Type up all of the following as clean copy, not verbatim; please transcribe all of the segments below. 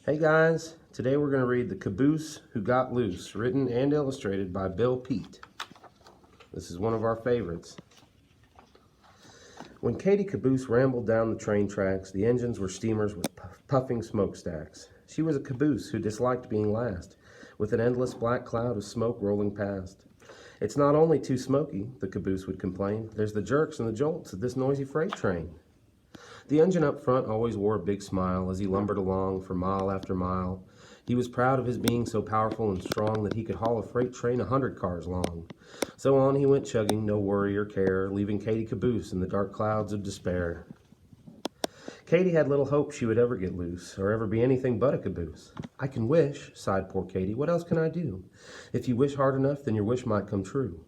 Hey guys, today we're going to read The Caboose Who Got Loose, written and illustrated by Bill Peet. This is one of our favorites. When Katie Caboose rambled down the train tracks, the engines were steamers with puffing smokestacks. She was a caboose who disliked being last, with an endless black cloud of smoke rolling past. It's not only too smoky, the caboose would complain. There's the jerks and the jolts of this noisy freight train. The engine up front always wore a big smile as he lumbered along for mile after mile. He was proud of his being so powerful and strong that he could haul a freight train 100 cars long. So on he went chugging, no worry or care, leaving Katie Caboose in the dark clouds of despair. Katie had little hope she would ever get loose, or ever be anything but a caboose. "I can wish," sighed poor Katie. "What else can I do? If you wish hard enough, then your wish might come true."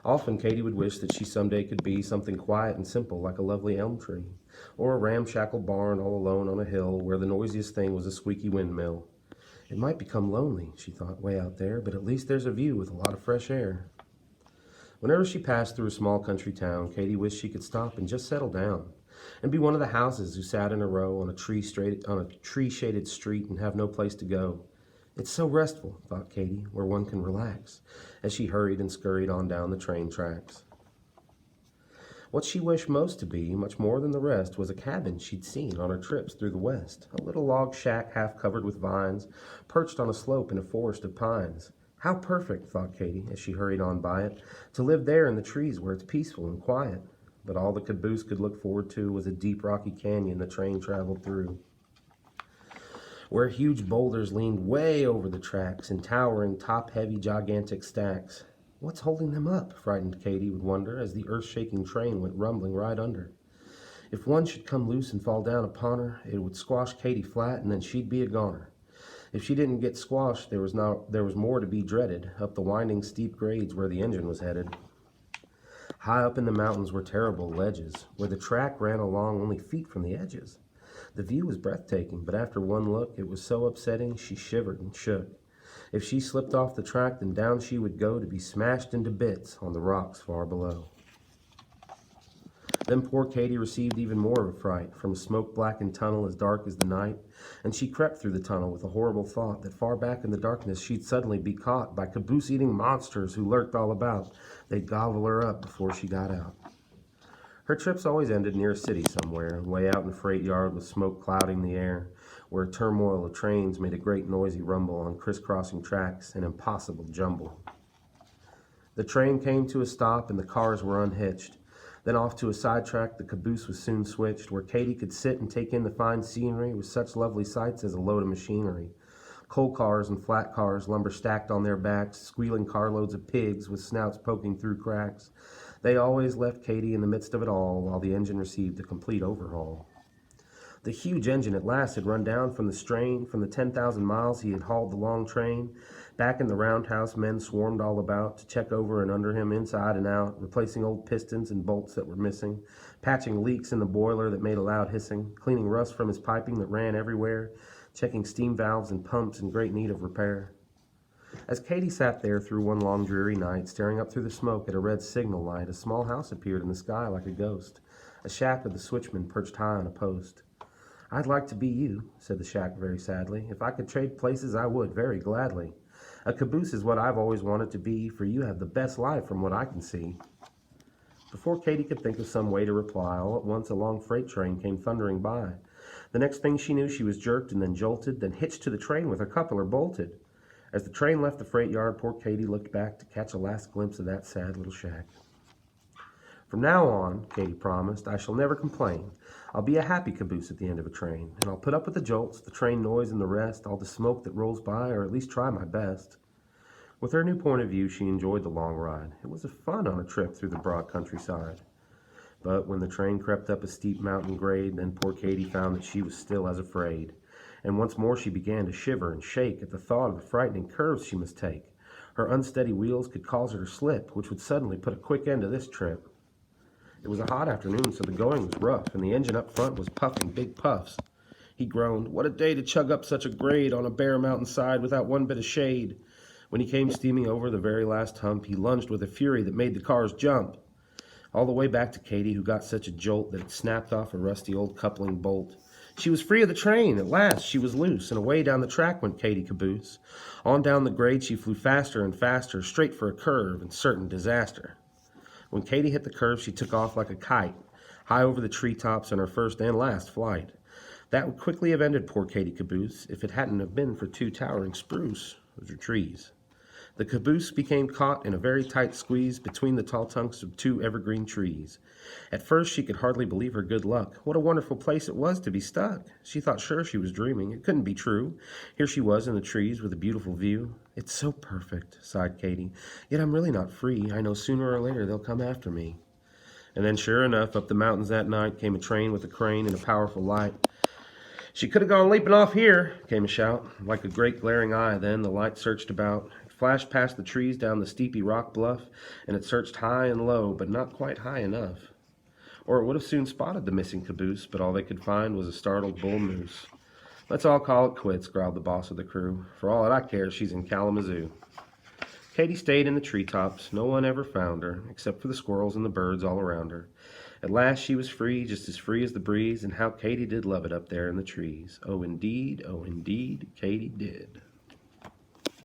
Often Katie would wish that she someday could be something quiet and simple like a lovely elm tree, or a ramshackle barn all alone on a hill where the noisiest thing was a squeaky windmill. It might become lonely, she thought, way out there, but at least there's a view with a lot of fresh air. Whenever she passed through a small country town, Katie wished she could stop and just settle down, and be one of the houses who sat in a row on a tree-shaded street and have no place to go. It's so restful, thought Katie, where one can relax, as she hurried and scurried on down the train tracks. What she wished most to be, much more than the rest, was a cabin she'd seen on her trips through the West, a little log shack half covered with vines, perched on a slope in a forest of pines. How perfect, thought Katie, as she hurried on by it, to live there in the trees where it's peaceful and quiet. But all the caboose could look forward to was a deep rocky canyon the train traveled through, where huge boulders leaned way over the tracks in towering, top-heavy, gigantic stacks. What's holding them up? Frightened Katie would wonder as the earth-shaking train went rumbling right under. If one should come loose and fall down upon her, it would squash Katie flat, and then she'd be a goner. If she didn't get squashed, there was more to be dreaded, up the winding, steep grades where the engine was headed. High up in the mountains were terrible ledges, where the track ran along only feet from the edges. The view was breathtaking, but after one look, it was so upsetting she shivered and shook. If she slipped off the track, then down she would go to be smashed into bits on the rocks far below. Then poor Katie received even more of a fright from a smoke-blackened tunnel as dark as the night, and she crept through the tunnel with a horrible thought that far back in the darkness she'd suddenly be caught by caboose-eating monsters who lurked all about. They'd gobble her up before she got out. Her trips always ended near a city somewhere, way out in the freight yard with smoke clouding the air, where a turmoil of trains made a great noisy rumble on crisscrossing tracks, an impossible jumble. The train came to a stop and the cars were unhitched. Then off to a sidetrack the caboose was soon switched, where Katie could sit and take in the fine scenery with such lovely sights as a load of machinery. Coal cars and flat cars, lumber stacked on their backs, squealing carloads of pigs with snouts poking through cracks. They always left Katie in the midst of it all while the engine received a complete overhaul. The huge engine at last had run down from the strain, from the 10,000 miles he had hauled the long train. Back in the roundhouse, men swarmed all about to check over and under him, inside and out, replacing old pistons and bolts that were missing, patching leaks in the boiler that made a loud hissing, cleaning rust from his piping that ran everywhere, checking steam valves and pumps in great need of repair. As Katie sat there through one long dreary night, staring up through the smoke at a red signal light, a small house appeared in the sky like a ghost, a shack with the switchman perched high on a post. "I'd like to be you," said the shack very sadly. "If I could trade places, I would, very gladly. A caboose is what I've always wanted to be, for you have the best life from what I can see." Before Katie could think of some way to reply, all at once a long freight train came thundering by. The next thing she knew, she was jerked and then jolted, then hitched to the train with her coupler bolted. As the train left the freight yard, poor Katie looked back to catch a last glimpse of that sad little shack. "From now on," Katie promised, "I shall never complain. I'll be a happy caboose at the end of a train, and I'll put up with the jolts, the train noise and the rest, all the smoke that rolls by, or at least try my best." With her new point of view, she enjoyed the long ride. It was fun on a trip through the broad countryside. But when the train crept up a steep mountain grade, then poor Katie found that she was still as afraid. And once more she began to shiver and shake at the thought of the frightening curves she must take. Her unsteady wheels could cause her to slip, which would suddenly put a quick end to this trip. It was a hot afternoon, so the going was rough, and the engine up front was puffing big puffs. He groaned, "What a day to chug up such a grade on a bare mountainside without one bit of shade." When he came steaming over the very last hump, he lunged with a fury that made the cars jump. All the way back to Katie, who got such a jolt that it snapped off a rusty old coupling bolt. She was free of the train. At last she was loose, and away down the track went Katy Caboose. On down the grade she flew faster and faster, straight for a curve and certain disaster. When Katy hit the curve, she took off like a kite, high over the treetops on her first and last flight. That would quickly have ended poor Katy Caboose if it hadn't have been for two towering spruce, those are trees. The caboose became caught in a very tight squeeze between the tall trunks of two evergreen trees. At first she could hardly believe her good luck. What a wonderful place it was to be stuck. She thought sure she was dreaming. It couldn't be true. Here she was in the trees with a beautiful view. It's so perfect, sighed Katy. Yet I'm really not free. I know sooner or later they'll come after me. And then sure enough, up the mountains that night came a train with a crane and a powerful light. She could have gone leaping off here, came a shout. Like a great glaring eye, then the light searched about. It flashed past the trees down the steepy rock bluff, and it searched high and low, but not quite high enough. Or it would have soon spotted the missing caboose, but all they could find was a startled bull moose. Let's all call it quits, growled the boss of the crew. For all that I care, she's in Kalamazoo. Katy stayed in the treetops. No one ever found her, except for the squirrels and the birds all around her. At last she was free, just as free as the breeze, and how Katy did love it up there in the trees. Oh, indeed, Katy did.